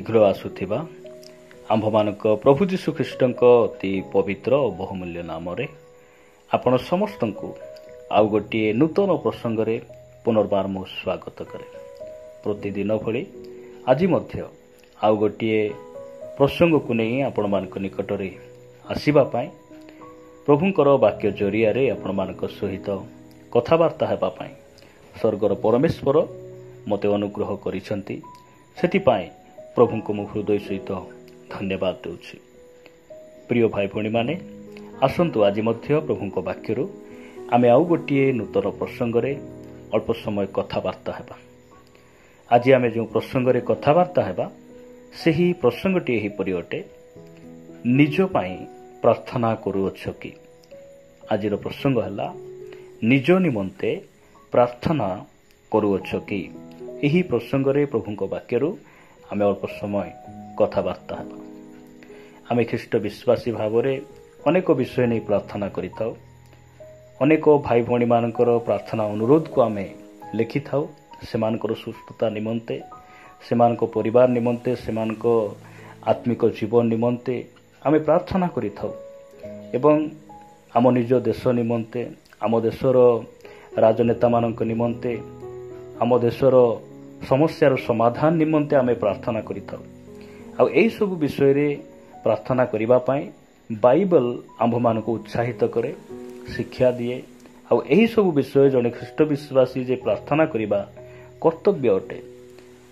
शीघ्र आसुथिबा आम्भमानक प्रभु जीशु ख्रीष्टଙ୍କ अति पवित्र और बहुमूल्य नाम रे आपण समस्तंकु आउ गोटे नूतन प्रसंग रे पुनर्बार मु स्वागत करे। प्रतिदिन भली आज मध्य आउ गोटे प्रसंग को नहीं आपण मानक निकट रे आसीबा पाई प्रभुंकर वाक्य जरिया रे आपण मानक सहित कथावार्ता हेबा पाई स्वर्गर परमेश्वर मते अनुग्रह करिसंती। सेतिपाई प्रभु को मु हृदय सहित धन्यवाद देउछि। प्रिय भाई भणी माने आसंतु आज मध्य प्रभु को वाक्यरु आमे आउ गोटे नूतन प्रसंग रे अल्प समय कथावार्ता हेबा। आज आमे जो प्रसंग रे कथावार्ता हेबा सेही प्रसंगटी एही परि अटे, निज पाई प्रार्थना करूअछ कि। आजिर प्रसंग हला निज निमंते प्रार्थना करूअछ कि। यही प्रसंग रे प्रभु को वाक्यरु आमे अल्प समय कथावार्ता हेबा। आमे ख्रीष्ट विश्वासी भाव रे अनेक विषय नहीं प्रार्थना करिथाउ। अनेक भाई भणी मानकर प्रार्थना अनुरोध को आमे लिखि थाउ। सेमानकर सुस्थता निमंते, सेमानको परिवार निमंते, सेमानको आत्मिक जीवन निमंते आमे प्रार्थना करिथाउ। एवं आम निज देश निमंते, आम देशर राजनेता मानक निमंते, आम देशर समस्यार समाधान निमंते आमे प्रार्थना करिथाउ। आ एई सब विषय रे प्रार्थना करिबा पाई बाइबल आंभ मानक उत्साहित करे, शिक्षा दिए। आ एही सब विषय जने ख्रीष्ट विश्वासी जे प्रार्थना करिबा कर्तव्य अटे।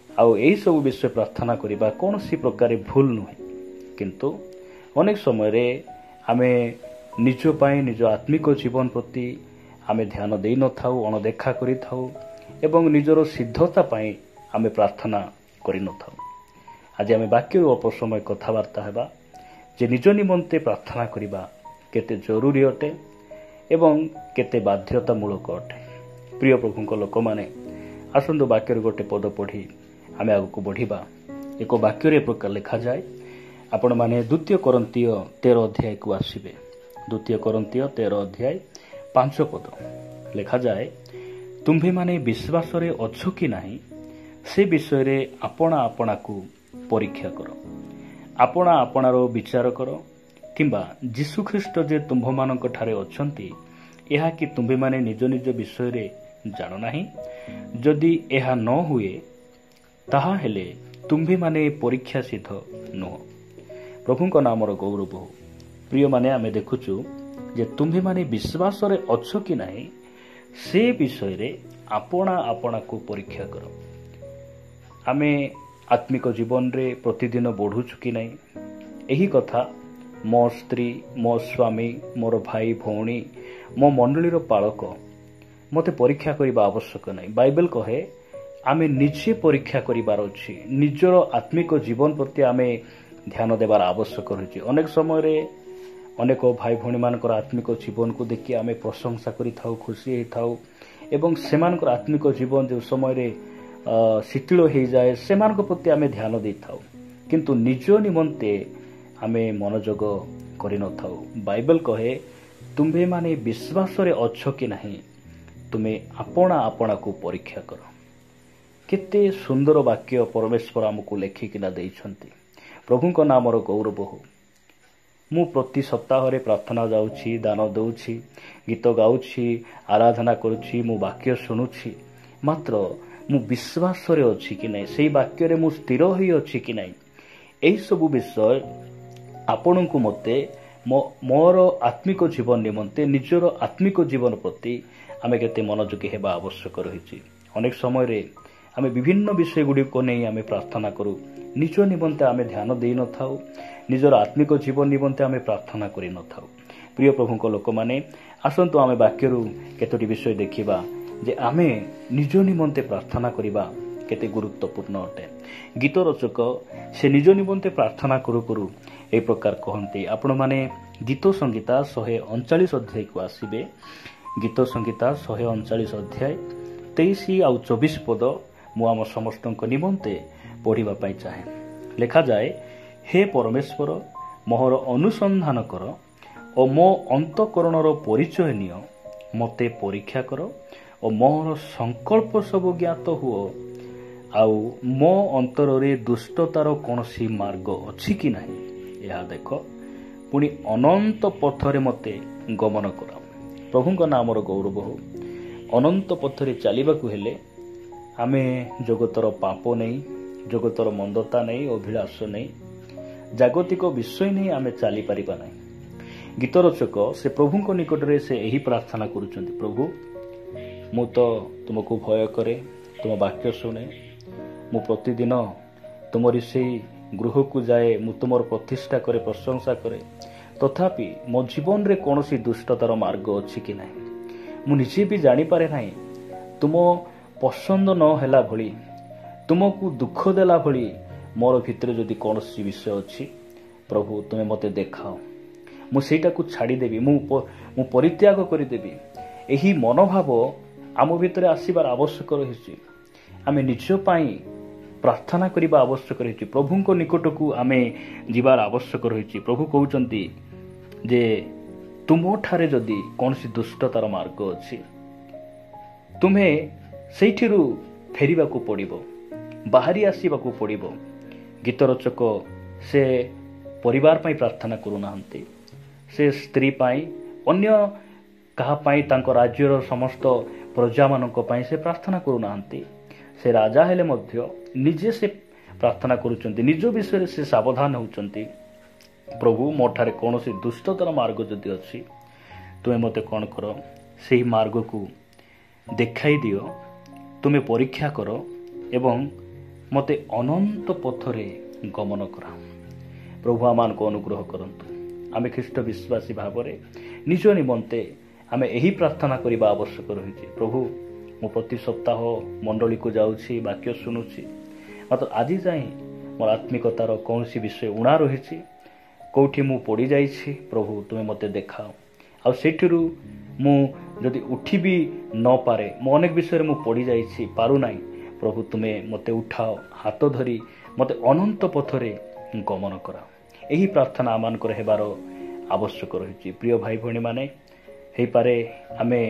आ एही सब विषय प्रार्थना करिबा कोनोसी प्रकार भूल नुहे, किंतु अनेक समय रे आमे निज पाई निज आत्मिक जीवन प्रति आमे ध्यान देई न थाउ, अणदेखा करि थाउ एवं निजर सिद्धता पाई आमे प्रार्थना करि न थाउ। आज आमे वाक्य अल्प समय कथावार्ता हेबा जे निज निमंते प्रार्थना करिबा केते जरूरी अटे एवं केते बाध्यतामूलक अटे। प्रिय प्रभुंक लोक माने आसंतु वाक्य गोटे पद पढ़ी आमे आगु बढ़िबा। एक वाक्य रे प्रकार लिखा जाए, आपण माने 2 कोरिन्थिय 13 अध्याय को आसीबे। 2 कोरिन्थिय 13 अध्याय 5 पद लिखा जाए, तुम्भे माने विश्वास रे अछो कि नाही से विषय रे आपणा आपणा को परीक्षा करो। आपणा आपणार विचार करो किंबा जीशु ख्रीष्ट जे तुम्भ मानक ठारे अछंती एहा कि तुम्भे माने निज निज विषय रे जानो नाही। जदि एहा न हुए ताहा हेले तुम्भे माने परीक्षा सिद्ध नुह। प्रभुंक नामर गौरव हो। प्रिय माने आमे देखुचु जे तुम्भे माने विश्वास रे अछो कि नाही से विषय रे आपणा आपणा को परीक्षा करो। आमे आत्मिक जीवन रे प्रतिदिन बढ़ुचु कि नहीं एही कथा मो स्त्री, मो स्वामी, मोर भाई भौणी, मो मंडलीर पालक मते परीक्षा करिबा आवश्यक नहीं। बाइबल कहे आमे निजे परीक्षा करिबार अछि। निजर आत्मिक जीवन प्रति आमे ध्यान देबार आवश्यक रहिछि। अनेक समय रे अनेक भाई भौणी मानकर आत्मिक जीवन को देखि आमे प्रशंसा करि थाउ, खुशी हे थाउ एवं सेमानकर आत्मिक जीवन जो समय रे शिथिल हो जाए सेमानक प्रति आमे ध्यान दे थाउ, किंतु निज निमंते आमे मनोजोग करि न थाउ। बाइबल कहे तुम्भे माने विश्वास रे अछो कि नाही तुमे आपणा आपणा को परीक्षा करो। केते सुंदर वाक्य परमेश्वर हमकु लेखिकिना दैछंती। प्रभुंक नामर गौरव हो। मु प्रति सप्ताह रे प्रार्थना जाउछि, दान दउछि, गीत गाउछि, आराधना करूछि, मु वाक्य सुनुछि, मात्र मु विश्वास रे अछि कि नै, सेही वाक्य रे मु स्थिर होई अछि कि नै, एही सब विषय आपणकु मते मोर आत्मिक जीवन निमंते निजर आत्मिक जीवन प्रति आमे केते मनोयोगी हेबा आवश्यक रहिछि। अनेक समय रे आमे विभिन्न विषय गुडी को नै आमे प्रार्थना करू, निज निमंते आमे ध्यान देई न थाउ, निजर आत्मिक जीवन निमंते आमे प्रार्थना करि न थाउ। प्रिय प्रभुंक लोक माने आसंतु आमे वाक्यरु केतोटी विषय देखिबा जे आमे निज निमंते प्रार्थना करिबा केते गुरुत्वपूर्ण अटे। गीत रचक से निज निमंते प्रार्थना करू करू ए प्रकार कहंती। आपण माने गीत संगीता 139 अध्याय को आसीबे। गीत संगीता 139 अध्याय 23 आउ 24 पद मु आम समस्तक निमंते पढ़िबा पाई चाहे। लिखा जाए, हे परमेश्वर मोहर अनुसंधान कर और मो अंतकरणर परिचय नियो, मते परीक्षा कर और मोहर संकल्प सब ज्ञात हुओ। ଆଉ ମୋ ଅନ୍ତରରେ ଦୁଷ୍ଟତାର କୌଣସି ମାର୍ଗ ଅଛି କି ନାହିଁ ଏହା ଦେଖ, ପୁଣି ଅନନ୍ତ ପଥରେ ମୋତେ ଗମନ କର। ପ୍ରଭୁଙ୍କ ନାମର ଗୌରବ ହେଉ। ଅନନ୍ତ ପଥରେ ଚାଲିବାକୁ ହେଲେ ଆମେ ଜଗତର ପାପ ନେଇ, ଜଗତର ମନ୍ଦତା ନେଇ, ଅଭିଳାଷ ନେଇ, ଜାଗତିକ ବିଷୟ ନେଇ ଆମେ ଚାଲିପାରିବା ନାହିଁ। ଗୀତ ରଚକ ସେ ପ୍ରଭୁଙ୍କ ନିକଟରେ ସେ ଏହି ପ୍ରାର୍ଥନା କରୁଛନ୍ତି, ପ୍ରଭୁ ମୁଁ ତ ତୁମକୁ ଭୟ କରେ, ତୁମ ବାକ୍ୟ ଶୁଣେ, ମୁଁ ପ୍ରତିଦିନ ତୁମରି ସେଇ ଗୃହକୁ ଯାଏ, ମୁଁ ତୁମର ପ୍ରତିଷ୍ଠା କରେ, ପ୍ରଶଂସା କରେ, ତଥାପି ମୋ ଜୀବନରେ କୌଣସି ଦୁଷ୍ଟତାର ମାର୍ଗ ଅଛି କି ନାହିଁ ମୁଁ ନିଜେ ବି ଜାଣିପାରେ ନାହିଁ। ତୁମ ପସନ୍ଦ ନ ହେଲା ଭଳି, ତୁମକୁ ଦୁଃଖ ଦେଲା ଭଳି ମୋର ଭିତରେ ଯଦି କୌଣସି ବିଷୟ ଅଛି, ପ୍ରଭୁ ତୁମେ ମୋତେ ଦେଖାଅ, ମୁଁ ସେଇଟାକୁ ଛାଡ଼ିଦେବି, ମୁଁ ପରିତ୍ୟାଗ କରିଦେବି। ଏହି ମନୋଭାବ ଆମ ଭିତରେ ଆସିବାର ଆବଶ୍ୟକ ରହିଛି। ଆମେ ନିଜ ପାଇଁ ପ୍ରାର୍ଥନା କରିବା ଆବଶ୍ୟକ ରହିଛି। ପ୍ରଭୁଙ୍କ ନିକଟକୁ ଆମେ ଯିବାର ଆବଶ୍ୟକ ରହିଛି। ପ୍ରଭୁ କହୁଛନ୍ତି ଯେ ତୁମଠାରେ ଯଦି କୌଣସି ଦୁଷ୍ଟତାର ମାର୍ଗ ଅଛି, ତୁମେ ସେଇଥିରୁ ଫେରିବାକୁ ପଡ଼ିବ, ବାହାରି ଆସିବାକୁ ପଡ଼ିବ। ଗୀତ ରଚକ ସେ ପରିବାର ପାଇଁ ପ୍ରାର୍ଥନା କରୁନାହାନ୍ତି, ସେ ସ୍ତ୍ରୀ ପାଇଁ, ଅନ୍ୟ କାହା ପାଇଁ, ତାଙ୍କ ରାଜ୍ୟର ସମସ୍ତ ପ୍ରଜାମାନଙ୍କ ପାଇଁ ସେ ପ୍ରାର୍ଥନା କରୁନାହାନ୍ତି। ସେ ରାଜା ହେଲେ ମଧ୍ୟ ନିଜେ ସେ ପ୍ରାର୍ଥନା କରୁଛନ୍ତି, ନିଜ ବିଷୟରେ ସେ ସାବଧାନ ହେଉଛନ୍ତି। ପ୍ରଭୁ ମୋ ଠାରେ କୌଣସି ଦୁଷ୍ଟତାର ମାର୍ଗ ଯଦି ଅଛି, ତୁମେ ମୋତେ କ'ଣ କର, ସେହି ମାର୍ଗକୁ ଦେଖାଇ ଦିଅ, ତୁମେ ପରୀକ୍ଷା କର ଏବଂ ମୋତେ ଅନନ୍ତ ପଥରେ ଗମନ କର। ପ୍ରଭୁ ଆମମାନଙ୍କୁ ଅନୁଗ୍ରହ କରନ୍ତୁ। ଆମେ ଖ୍ରୀଷ୍ଟ ବିଶ୍ୱାସୀ ଭାବରେ ନିଜ ନିମନ୍ତେ ଆମେ ଏହି ପ୍ରାର୍ଥନା କରିବା ଆବଶ୍ୟକ ରହିଛି। ପ୍ରଭୁ ମୁଁ ପ୍ରତି ସପ୍ତାହ ମଣ୍ଡଳୀକୁ ଯାଉଛି, ବାକ୍ୟ ଶୁଣୁଛି, ମାତ୍ର ଆଜି ଯାଏଁ ମୋର ଆତ୍ମିକତାର କୌଣସି ବିଷୟ ଉଣା ରହିଛି, କେଉଁଠି ମୁଁ ପଡ଼ିଯାଇଛି, ପ୍ରଭୁ ତୁମେ ମୋତେ ଦେଖାଅ। ଆଉ ସେଇଥିରୁ ମୁଁ ଯଦି ଉଠିବି ନପାରେ, ମୁଁ ଅନେକ ବିଷୟରେ ମୁଁ ପଡ଼ିଯାଇଛି, ପାରୁନାହିଁ, ପ୍ରଭୁ ତୁମେ ମୋତେ ଉଠାଅ, ହାତ ଧରି ମୋତେ ଅନନ୍ତ ପଥରେ ଗମନ କରାଅ। ଏହି ପ୍ରାର୍ଥନା ଆମମାନଙ୍କର ହେବାର ଆବଶ୍ୟକ ରହିଛି। ପ୍ରିୟ ଭାଇ ଭଉଣୀମାନେ, ହେଇପାରେ ଆମେ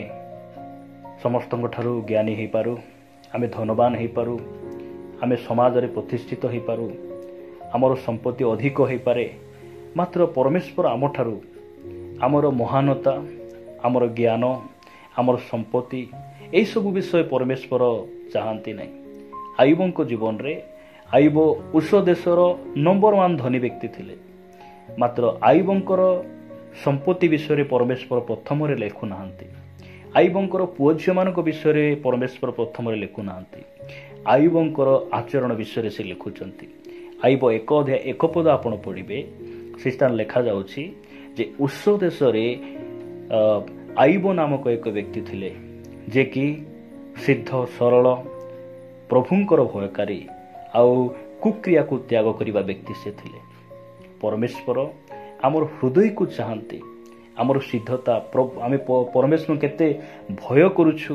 ସମସ୍ତଙ୍କ ଠାରୁ ଜ୍ଞାନୀ ହେଇପାରୁ, ଆମେ ଧନବାନ ହେଇପାରୁ, ଆମେ ସମାଜରେ ପ୍ରତିଷ୍ଠିତ ହେଇପାରୁ, ଆମର ସମ୍ପତ୍ତି ଅଧିକ ହେଇପାରେ, ମାତ୍ର ପରମେଶ୍ୱର ଆମଠାରୁ ଆମର ମହାନତା, ଆମର ଜ୍ଞାନ, ଆମର ସମ୍ପତ୍ତି, ଏହିସବୁ ବିଷୟ ପରମେଶ୍ୱର ଚାହାନ୍ତି ନାହିଁ। ଆୟୁବଙ୍କ ଜୀବନରେ ଆୟୁବ ଉଷ ଦେଶର ନମ୍ବର 1 ଧନୀ ବ୍ୟକ୍ତି ଥିଲେ, ମାତ୍ର ଆୟୁବଙ୍କର ସମ୍ପତ୍ତି ବିଷୟରେ ପରମେଶ୍ୱର ପ୍ରଥମରେ ଲେଖୁନାହାନ୍ତି। ଆୟୁବଙ୍କର ପୁଅ ଝିଅମାନଙ୍କ ବିଷୟରେ ପରମେଶ୍ୱର ପ୍ରଥମରେ ଲେଖୁନାହାନ୍ତି। ଆୟୁବଙ୍କର ଆଚରଣ ବିଷୟରେ ସେ ଲେଖୁଛନ୍ତି। ଆୟୁବ 1 ପଦ ଆପଣ ପଢ଼ିବେ, ସେ ସ୍ଥାନ ଲେଖାଯାଉଛି ଯେ ଉଷ ଦେଶରେ ଆୟୁବ ନାମକ ଏକ ବ୍ୟକ୍ତି ଥିଲେ, ଯେ କି ସିଦ୍ଧ, ସରଳ, ପ୍ରଭୁଙ୍କର ଭୟକାରୀ ଆଉ କୁକ୍ରିୟାକୁ ତ୍ୟାଗ କରିବା ବ୍ୟକ୍ତି ସେ ଥିଲେ। ପରମେଶ୍ୱର ଆମର ହୃଦୟକୁ ଚାହାନ୍ତି, ଆମର ସିଦ୍ଧତା, ଆମେ ପରମେଶ୍ୱର କେତେ ଭୟ କରୁଛୁ,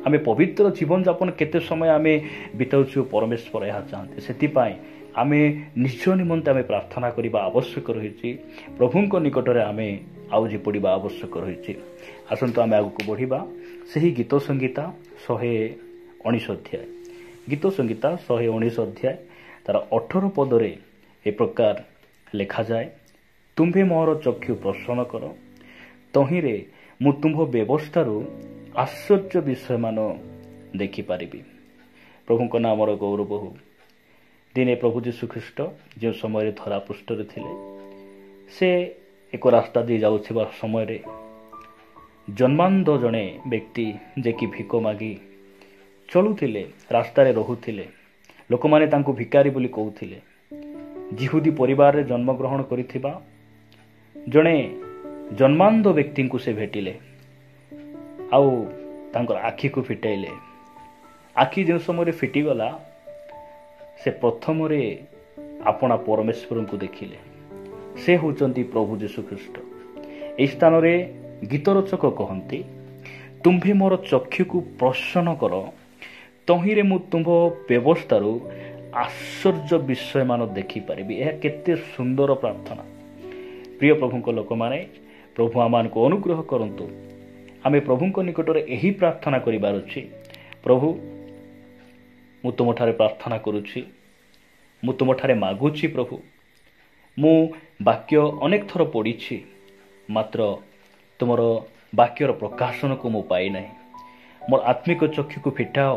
ଆମେ ପବିତ୍ର ଜୀବନଯାପନ କେତେ ସମୟ ଆମେ ବିତାଉଛୁ, ପରମେଶ୍ୱର ଏହା ଚାହାନ୍ତି। ସେଥିପାଇଁ ଆମେ ନିଜ ନିମନ୍ତେ ଆମେ ପ୍ରାର୍ଥନା କରିବା ଆବଶ୍ୟକ ରହିଛି। ପ୍ରଭୁଙ୍କ ନିକଟରେ ଆମେ ଆଉଜି ପଡ଼ିବା ଆବଶ୍ୟକ ରହିଛି। ଆସନ୍ତୁ ଆମେ ଆଗକୁ ବଢ଼ିବା। ସେହି ଗୀତ ସଂହିତା 119 ଅଧ୍ୟାୟ, ଗୀତ ସଂହିତା 119 ଅଧ୍ୟାୟ ତାର 18 ପଦରେ ଏ ପ୍ରକାର ଲେଖାଯାଏ, ତୁମ୍ଭେ ମୋର ଚକ୍ଷୁ ପ୍ରସନ୍ନ କର, ତହିଁରେ ମୁଁ ତୁମ୍ଭ ବ୍ୟବସ୍ଥାରୁ ଆଶ୍ଚର୍ଯ୍ୟ ବିଷୟମାନ ଦେଖିପାରିବି। ପ୍ରଭୁଙ୍କ ନାମର ଗୌରବ ହେଉ। ଦିନେ ପ୍ରଭୁ ଯୀଶୁଖ୍ରୀଷ୍ଟ ଯେଉଁ ସମୟରେ ଧରାପୃଷ୍ଠରେ ଥିଲେ, ସେ ଏକ ରାସ୍ତା ଦେଇ ଯାଉଥିବା ସମୟରେ ଜନ୍ମାନ୍ଧ ଜଣେ ବ୍ୟକ୍ତି, ଯେ କି ଭିକ ମାଗି ଚଳୁଥିଲେ, ରାସ୍ତାରେ ରହୁଥିଲେ, ଲୋକମାନେ ତାଙ୍କୁ ଭିକାରୀ ବୋଲି କହୁଥିଲେ। ଯିହୁଦୀ ପରିବାରରେ ଜନ୍ମଗ୍ରହଣ କରିଥିବା ଜଣେ ଜନ୍ମାନ୍ଧ ବ୍ୟକ୍ତିଙ୍କୁ ସେ ଭେଟିଲେ, ଆଉ ତାଙ୍କର ଆଖିକୁ ଫିଟାଇଲେ। ଆଖି ଯେଉଁ ସମୟରେ ଫିଟିଗଲା, ସେ ପ୍ରଥମରେ ଆପଣା ପରମେଶ୍ୱରଙ୍କୁ ଦେଖିଲେ। ସେ ହେଉଛନ୍ତି ପ୍ରଭୁ ଯୀଶୁଖ୍ରୀଷ୍ଟ। ଏହି ସ୍ଥାନରେ ଗୀତ ରଚକ କହନ୍ତି, ତୁମ୍ଭେ ମୋର ଚକ୍ଷୁକୁ ପ୍ରସନ୍ନ କର, ତହିଁରେ ମୁଁ ତୁମ୍ଭ ବ୍ୟବସ୍ଥାରୁ ଆଶ୍ଚର୍ଯ୍ୟ ବିଷୟମାନ ଦେଖିପାରିବି। ଏହା କେତେ ସୁନ୍ଦର ପ୍ରାର୍ଥନା। ପ୍ରିୟ ପ୍ରଭୁଙ୍କ ଲୋକମାନେ, ପ୍ରଭୁ ଆମମାନଙ୍କୁ ଅନୁଗ୍ରହ କରନ୍ତୁ। ଆମେ ପ୍ରଭୁଙ୍କ ନିକଟରେ ଏହି ପ୍ରାର୍ଥନା କରିବାର ଅଛି, ପ୍ରଭୁ ମୁଁ ତୁମଠାରେ ପ୍ରାର୍ଥନା କରୁଛି, ମୁଁ ତୁମଠାରେ ମାଗୁଛି ପ୍ରଭୁ। ମୁଁ ବାକ୍ୟ ଅନେକ ଥର ପଢ଼ିଛି, ମାତ୍ର ତୁମର ବାକ୍ୟର ପ୍ରକାଶନକୁ ମୁଁ ପାଇନାହିଁ। ମୋର ଆତ୍ମିକ ଚକ୍ଷୁକୁ ଫିଟାଅ।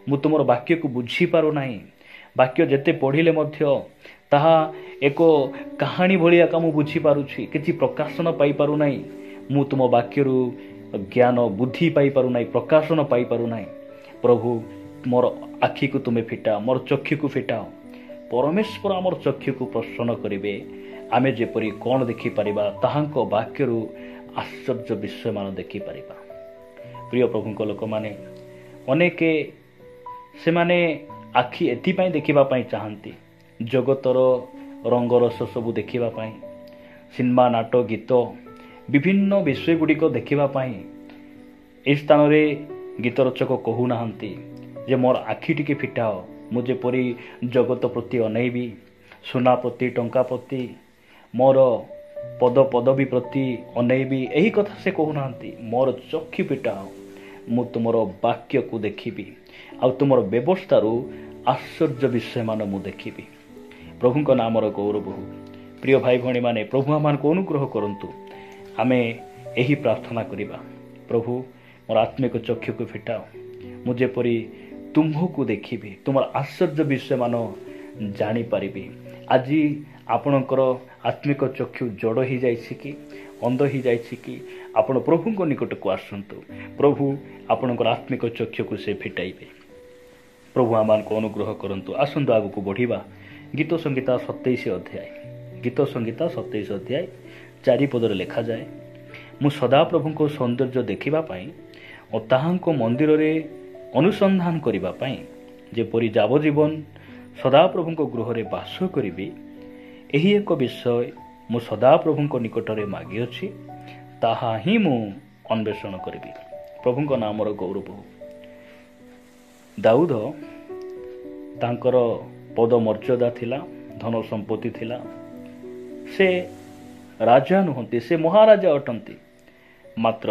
ମୁଁ ତୁମର ବାକ୍ୟକୁ ବୁଝିପାରୁନାହିଁ। ବାକ୍ୟ ଯେତେ ପଢ଼ିଲେ ମଧ୍ୟ ତାହା ଏକ କାହାଣୀ ଭଳିଆ ମୁଁ ବୁଝିପାରୁଛି, କିଛି ପ୍ରକାଶନ ପାଇପାରୁନାହିଁ। ମୁଁ ତୁମ ବାକ୍ୟରୁ ଜ୍ଞାନ ବୁଦ୍ଧି ପାଇପାରୁନାହିଁ, ପ୍ରକାଶନ ପାଇପାରୁନାହିଁ। ପ୍ରଭୁ, ମୋର ଆଖିକୁ ତୁମେ ଫିଟାଅ, ମୋର ଚକ୍ଷୁକୁ ଫିଟାଅ। ପରମେଶ୍ୱର ଆମର ଚକ୍ଷୁକୁ ପ୍ରସନ୍ନ କରିବେ। ଆମେ ଯେପରି କ'ଣ ଦେଖିପାରିବା, ତାହାଙ୍କ ବାକ୍ୟରୁ ଆଶ୍ଚର୍ଯ୍ୟ ବିଷୟମାନ ଦେଖିପାରିବା। ପ୍ରିୟ ପ୍ରଭୁଙ୍କ ଲୋକମାନେ, ଅନେକ ସେମାନେ ଆଖି ଏଥିପାଇଁ ଦେଖିବା ପାଇଁ ଚାହାନ୍ତି, ଜଗତର ରଙ୍ଗରସ ସବୁ ଦେଖିବା ପାଇଁ, ସିନେମା, ନାଟ, ଗୀତ, ବିଭିନ୍ନ ବିଷୟ ଗୁଡ଼ିକ ଦେଖିବା ପାଇଁ। ଏହି ସ୍ଥାନରେ ଗୀତ ରଚକ କହୁନାହାନ୍ତି ଯେ ମୋର ଆଖି ଟିକେ ଫିଟାଅ, ମୁଁ ଯେପରି ଜଗତ ପ୍ରତି ଅନେଇବି, ସୁନା ପ୍ରତି, ଟଙ୍କା ପ୍ରତି, ମୋର ପଦ ପଦବୀ ପ୍ରତି ଅନେଇବି। ଏହି କଥା ସେ କହୁନାହାନ୍ତି। ମୋର ଚକ୍ଷୁ ଫିଟାଅ, ମୁଁ ତୁମର ବାକ୍ୟକୁ ଦେଖିବି, ଆଉ ତୁମର ବ୍ୟବସ୍ଥାରୁ ଆଶ୍ଚର୍ଯ୍ୟ ବିଷୟମାନ ମୁଁ ଦେଖିବି। ପ୍ରଭୁଙ୍କ ନାମର ଗୌରବ ହଉ। ପ୍ରିୟ ଭାଇ ଭଉଣୀମାନେ, ପ୍ରଭୁ ଆମମାନଙ୍କୁ ଅନୁଗ୍ରହ କରନ୍ତୁ। ଆମେ ଏହି ପ୍ରାର୍ଥନା କରିବା, ପ୍ରଭୁ ମୋର ଆତ୍ମିକ ଚକ୍ଷୁକୁ ଫିଟାଅ, ମୁଁ ଯେପରି ତୁମ୍ଭକୁ ଦେଖିବି, ତୁମର ଆଶ୍ଚର୍ଯ୍ୟ ବିଷୟମାନ ଜାଣିପାରିବି। ଆଜି ଆପଣଙ୍କର ଆତ୍ମିକ ଚକ୍ଷୁ ଜଡ଼ ହୋଇଯାଇଛି କି, ଅନ୍ଧ ହୋଇଯାଇଛି କି? ଆପଣ ପ୍ରଭୁଙ୍କ ନିକଟକୁ ଆସନ୍ତୁ। ପ୍ରଭୁ ଆପଣଙ୍କର ଆତ୍ମିକ ଚକ୍ଷୁକୁ ସେ ଫିଟାଇବେ। ପ୍ରଭୁ ଆମମାନଙ୍କୁ ଅନୁଗ୍ରହ କରନ୍ତୁ। ଆସନ୍ତୁ ଆଗକୁ ବଢ଼ିବା। ଗୀତ ସଂହିତା 27 ଅଧ୍ୟାୟ, ଗୀତ ସଂହିତା 27 ଅଧ୍ୟାୟ 4 ପଦରେ ଲେଖାଯାଏ, ମୁଁ ସଦାପ୍ରଭୁଙ୍କ ସୌନ୍ଦର୍ଯ୍ୟ ଦେଖିବା ପାଇଁ ଓ ତାହାଙ୍କ ମନ୍ଦିରରେ ଅନୁସନ୍ଧାନ କରିବା ପାଇଁ ଯେପରି ଯାବଜୀବନ ସଦାପ୍ରଭୁଙ୍କ ଗୃହରେ ବାସ କରିବି, ଏହି ଏକ ବିଷୟ ମୁଁ ସଦାପ୍ରଭୁଙ୍କ ନିକଟରେ ମାଗିଅଛି, ତାହା ହିଁ ମୁଁ ଅନ୍ୱେଷଣ କରିବି। ପ୍ରଭୁଙ୍କ ନାମର ଗୌରବ ହଉ। ଦାଉଦ, ତାଙ୍କର ପଦ ମର୍ଯ୍ୟାଦା ଥିଲା, ଧନ ସମ୍ପତ୍ତି ଥିଲା, ସେ ରାଜା ନୁହନ୍ତି, ସେ ମହାରାଜା ଅଟନ୍ତି। ମାତ୍ର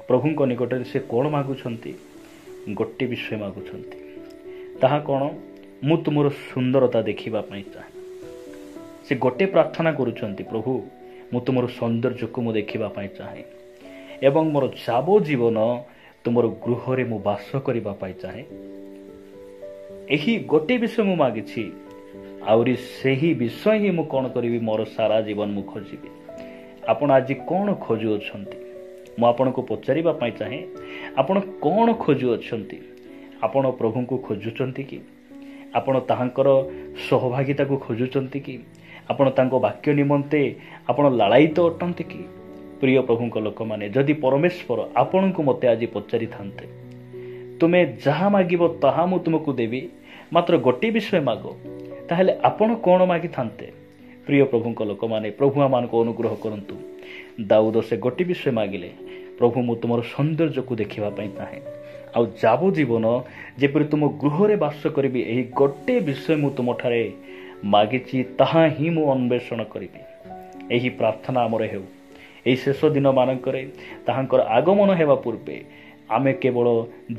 ପ୍ରଭୁଙ୍କ ନିକଟରେ ସେ କ'ଣ ମାଗୁଛନ୍ତି? ଗୋଟିଏ ବିଷୟ ମାଗୁଛନ୍ତି। ତାହା କ'ଣ? ମୁଁ ତୁମର ସୁନ୍ଦରତା ଦେଖିବା ପାଇଁ ଚାହେଁ। ସେ ଗୋଟିଏ ପ୍ରାର୍ଥନା କରୁଛନ୍ତି, ପ୍ରଭୁ ମୁଁ ତୁମର ସୌନ୍ଦର୍ଯ୍ୟକୁ ମୁଁ ଦେଖିବା ପାଇଁ ଚାହେଁ, ଏବଂ ମୋର ଯାବଜୀବନ ତୁମର ଗୃହରେ ମୁଁ ବାସ କରିବା ପାଇଁ ଚାହେଁ। ଏହି ଗୋଟିଏ ବିଷୟ ମୁଁ ମାଗିଛି, ଆହୁରି ସେହି ବିଷୟ ହିଁ ମୁଁ କ'ଣ କରିବି? ମୋର ସାରା ଜୀବନ ମୁଁ ଖୋଜିବି। ଆପଣ ଆଜି କ'ଣ ଖୋଜୁଅଛନ୍ତି? ମୁଁ ଆପଣଙ୍କୁ ପଚାରିବା ପାଇଁ ଚାହେଁ, ଆପଣ କ'ଣ ଖୋଜୁଅଛନ୍ତି? ଆପଣ ପ୍ରଭୁଙ୍କୁ ଖୋଜୁଛନ୍ତି କି? ଆପଣ ତାହାଙ୍କର ସହଭାଗିତାକୁ ଖୋଜୁଛନ୍ତି କି? ଆପଣ ତାଙ୍କ ବାକ୍ୟ ନିମନ୍ତେ ଆପଣ ଲାଳାୟିତ ଅଟନ୍ତି କି? ପ୍ରିୟ ପ୍ରଭୁଙ୍କ ଲୋକମାନେ, ଯଦି ପରମେଶ୍ୱର ଆପଣଙ୍କୁ ମୋତେ ଆଜି ପଚାରିଥାନ୍ତେ, ତୁମେ ଯାହା ମାଗିବ ତାହା ମୁଁ ତୁମକୁ ଦେବି, ମାତ୍ର ଗୋଟିଏ ବିଷୟ ମାଗ, ତାହେଲେ ଆପଣ କ'ଣ ମାଗିଥାନ୍ତେ? ପ୍ରିୟ ପ୍ରଭୁଙ୍କ ଲୋକମାନେ, ପ୍ରଭୁ ଆମମାନଙ୍କୁ ଅନୁଗ୍ରହ କରନ୍ତୁ। ଦାଉଦ ସେ ଗୋଟିଏ ବିଷୟ ମାଗିଲେ, ପ୍ରଭୁ ମୁଁ ତୁମର ସୌନ୍ଦର୍ଯ୍ୟକୁ ଦେଖିବା ପାଇଁ ଚାହେଁ, ଆଉ ଯାବଜୀବନ ଯେପରି ତୁମ ଗୃହରେ ବାସ କରିବି, ଏହି ଗୋଟିଏ ବିଷୟ ମୁଁ ତୁମଠାରେ ମାଗିଛି, ତାହା ହିଁ ମୁଁ ଅନ୍ୱେଷଣ କରିବି। ଏହି ପ୍ରାର୍ଥନା ଆମର ହେଉ। ଏହି ଶେଷ ଦିନମାନଙ୍କରେ ତାହାଙ୍କର ଆଗମନ ହେବା ପୂର୍ବେ ଆମେ କେବଳ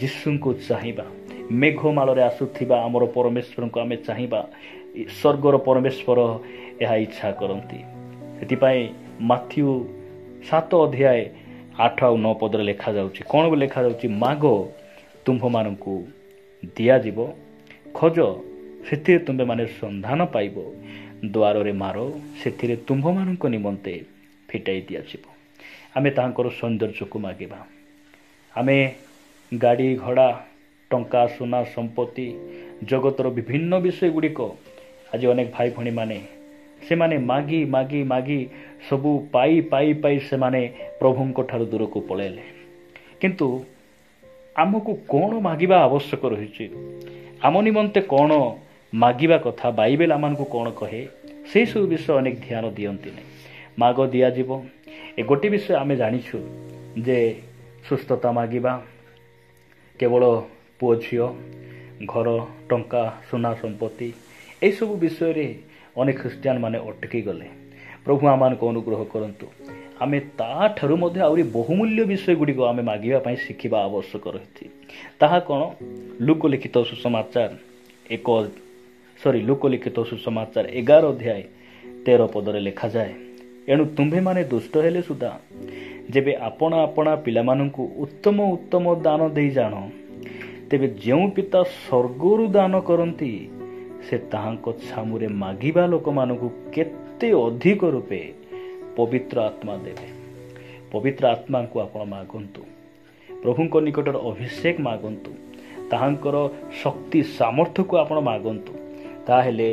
ଯୀଶୁଙ୍କୁ ଚାହିଁବା। ମେଘମାଳରେ ଆସୁଥିବା ଆମର ପରମେଶ୍ୱରଙ୍କୁ ଆମେ ଚାହିଁବା। ସ୍ୱର୍ଗର ପରମେଶ୍ୱର ଏହା ଇଚ୍ଛା କରନ୍ତି। ସେଥିପାଇଁ ମାଥ୍ୟୁ 7 ଅଧ୍ୟାୟ 8 ଆଉ 9 ପଦରେ ଲେଖାଯାଉଛି, କ'ଣ ଲେଖାଯାଉଛି? ମାଗ, ତୁମ୍ଭମାନଙ୍କୁ ଦିଆଯିବ, ଖୋଜ, ସେଥିରେ ତୁମ୍ଭେମାନେ ସନ୍ଧାନ ପାଇବ, ଦ୍ୱାରରେ ମାର, ସେଥିରେ ତୁମ୍ଭମାନଙ୍କ ନିମନ୍ତେ ଫିଟାଇ ଦିଆଯିବ। ଆମେ ତାହାଙ୍କର ସୌନ୍ଦର୍ଯ୍ୟକୁ ମାଗିବା। ଆମେ ଗାଡ଼ି ଘୋଡ଼ା, ଟଙ୍କା, ସୁନା, ସମ୍ପତ୍ତି, ଜଗତର ବିଭିନ୍ନ ବିଷୟ ଗୁଡ଼ିକ, ଆଜି ଅନେକ ଭାଇ ଭଉଣୀମାନେ ସେମାନେ ମାଗି ମାଗି ମାଗି ସବୁ ପାଇ ପାଇ ପାଇ ସେମାନେ ପ୍ରଭୁଙ୍କ ଠାରୁ ଦୂରକୁ ପଳାଇଲେ। କିନ୍ତୁ ଆମକୁ କ'ଣ ମାଗିବା ଆବଶ୍ୟକ ରହିଛି? ଆମ ନିମନ୍ତେ କ'ଣ ମାଗିବା କଥା? ବାଇବେଲ ଆମମାନଙ୍କୁ କ'ଣ କହେ? ସେହିସବୁ ବିଷୟ ଅନେକ ଧ୍ୟାନ ଦିଅନ୍ତି ନାହିଁ। ମାଗ, ଦିଆଯିବ। ଏ ଗୋଟିଏ ବିଷୟ ଆମେ ଜାଣିଛୁ ଯେ ସୁସ୍ଥତା ମାଗିବା, କେବଳ ପୁଅ ଝିଅ, ଘର, ଟଙ୍କା, ସୁନା, ସମ୍ପତ୍ତି, ଏହିସବୁ ବିଷୟରେ ଅନେକ ଖ୍ରୀଷ୍ଟିଆନ ମାନେ ଅଟକି ଗଲେ। ପ୍ରଭୁ ଆମମାନଙ୍କୁ ଅନୁଗ୍ରହ କରନ୍ତୁ। ଆମେ ତାଠାରୁ ମଧ୍ୟ ଆହୁରି ବହୁମୂଲ୍ୟ ବିଷୟ ଗୁଡ଼ିକ ଆମେ ମାଗିବା ପାଇଁ ଶିଖିବା ଆବଶ୍ୟକ ରହିଛି। ତାହା କ'ଣ? ଲୋକଲିଖିତ ସୁସମାଚାର 11 ଅଧ୍ୟାୟ 13 ପଦରେ ଲେଖାଯାଏ, ଏଣୁ ତୁମ୍ଭେମାନେ ଦୁଷ୍ଟ ହେଲେ ସୁଦ୍ଧା ଯେବେ ଆପଣା ଆପଣା ପିଲାମାନଙ୍କୁ ଉତ୍ତମ ଉତ୍ତମ ଦାନ ଦେଇ ଜାଣ, ତେବେ ଯେଉଁ ପିତା ସ୍ୱର୍ଗରୁ ଦାନ କରନ୍ତି ସେ ତାହାଙ୍କ ଛାମୁରେ ମାଗିବା ଲୋକମାନଙ୍କୁ କେତେ ଅଧିକ ରୂପେ ପବିତ୍ର ଆତ୍ମା ଦେବେ। ପବିତ୍ର ଆତ୍ମାଙ୍କୁ ଆପଣ ମାଗନ୍ତୁ, ପ୍ରଭୁଙ୍କ ନିକଟରେ ଅଭିଷେକ ମାଗନ୍ତୁ, ତାହାଙ୍କର ଶକ୍ତି ସାମର୍ଥ୍ୟକୁ ଆପଣ ମାଗନ୍ତୁ। ତାହେଲେ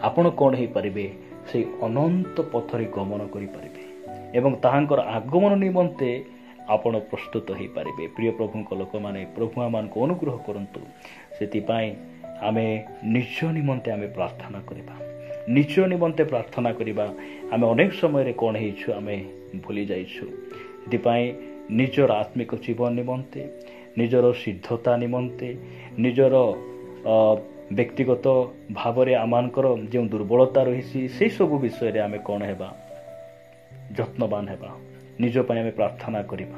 ଆପଣ କ'ଣ ହେଇପାରିବେ? ସେଇ ଅନନ୍ତ ପଥରେ ଗମନ କରିପାରିବେ ଏବଂ ତାହାଙ୍କର ଆଗମନ ନିମନ୍ତେ ଆପଣ ପ୍ରସ୍ତୁତ ହୋଇପାରିବେ। ପ୍ରିୟ ପ୍ରଭୁଙ୍କ ଲୋକମାନେ, ପ୍ରଭୁ ଆମମାନଙ୍କୁ ଅନୁଗ୍ରହ କରନ୍ତୁ। ସେଥିପାଇଁ ଆମେ ନିଜ ନିମନ୍ତେ ଆମେ ପ୍ରାର୍ଥନା କରିବା, ନିଜ ନିମନ୍ତେ ପ୍ରାର୍ଥନା କରିବା। ଆମେ ଅନେକ ସମୟରେ କ'ଣ ହେଇଛୁ? ଆମେ ଭୁଲି ଯାଇଛୁ। ସେଥିପାଇଁ ନିଜର ଆତ୍ମିକ ଜୀବନ ନିମନ୍ତେ, ନିଜର ସିଦ୍ଧତା ନିମନ୍ତେ, ନିଜର ବ୍ୟକ୍ତିଗତ ଭାବରେ ଆମମାନଙ୍କର ଯେଉଁ ଦୁର୍ବଳତା ରହିଛି ସେସବୁ ବିଷୟରେ ଆମେ କ'ଣ ହେବା? ଯତ୍ନବାନ ହେବା। ନିଜ ପାଇଁ ଆମେ ପ୍ରାର୍ଥନା କରିବା।